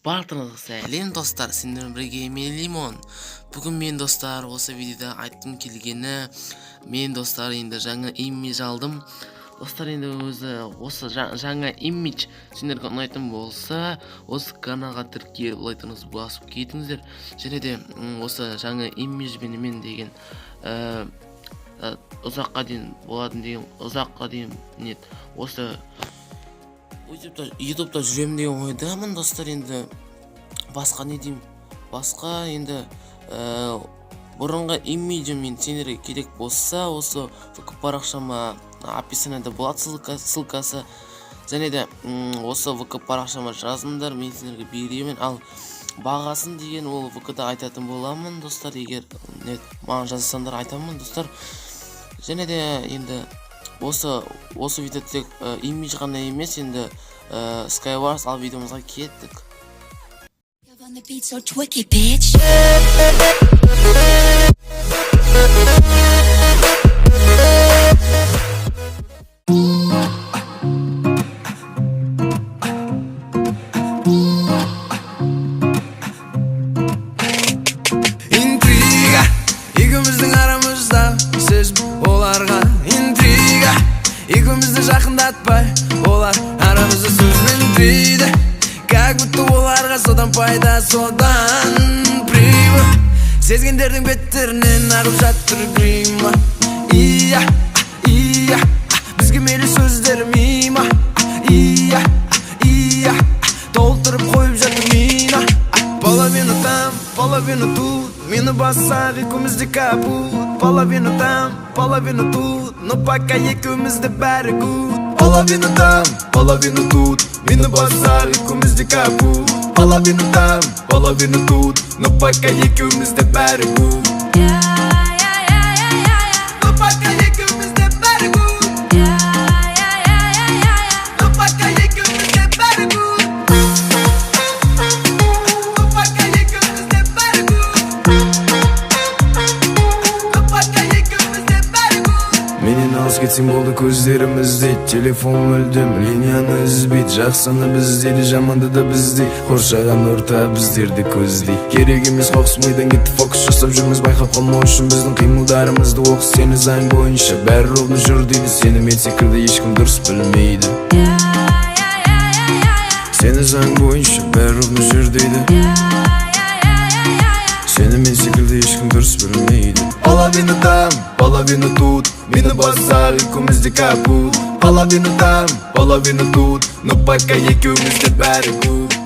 Бартыңызға сәлем достар, сендермен бірге мен Лимон. Бүгін мен достар осы видеода айтқым келгені, мен достар енді жаңа имидж алдым. Достар енді осы жаңа имидж сендерге ұнайтын болса, осы каналға тіркеліп лайктарыңызды басып кетіңіздер. Және де осы жаңа имиджбен мен деген ұзаққа дейін болатын деген ұзаққа дейін осы ютубта жүремін деген ойдамын достар. Енді басқа не деймін, басқа енді бұрынғы имиджім сендерге керек болса, осы ВК парақшама описаниеда болады ссылкасы. Және де осы ВК парақшама жазыңдар, мен сендерге беремін. Ал бағасын деген ол ВКда айтатын боламын достар, егер маған жазсаңдар айтамын достар. Және де енді осы видео тек имидж ғана емес, енді Skywars, ал видеомызға кеттік. Интрига, екеуміздің арамызда сезім, оларға интрига, екеумізді жақындатпай, олар арамызды сөзбен түйді. Как будто оларға содан пайда, содан прибы. Сезгендердің беттерінен ағып жатыр грима. Ия, ия, бізге мейлі сөздерім има. Ия, ия, толтырып қойып жатыр мина. Половину там, половину тут, мені бассақ екеумізде капут. Половину там, половину тут, но пока екеумізде бәрі good. Половину там, половину тут, мені бассақ екеумізде капут. Половину там, половину тут, но пока екеумізде бәрі good. Но пока екеумізде бәрі good. Но пока екеумізде бәрі good. Но пока екеумізде бәрі good. Но пока екеумізде бәрі good. Менен алыс кетсең болды көздерімізде, телефон мүлдем линияны үзбейді. Жақсыны біздейді, жаманды да біздей, қоршаған орта біздерді көздей. Керек емес қоқыс мидан кетті, фокус жасап жүрміз, байқап қалмау үшін біздің қимылдарымызды оқыс. Сені заң бойынша бәрі ровно жүр дейді, сені мен секілді ешкім дұрыс білмейді. Сені заң бойынша бәрі ровно жүр дейді, сені мен секілді ешкім дұрыс білмейді. Половину там, половину тут, мені бассақ екеумізде капут. Половину там, половину тут, но пока екеумізде бәрі good.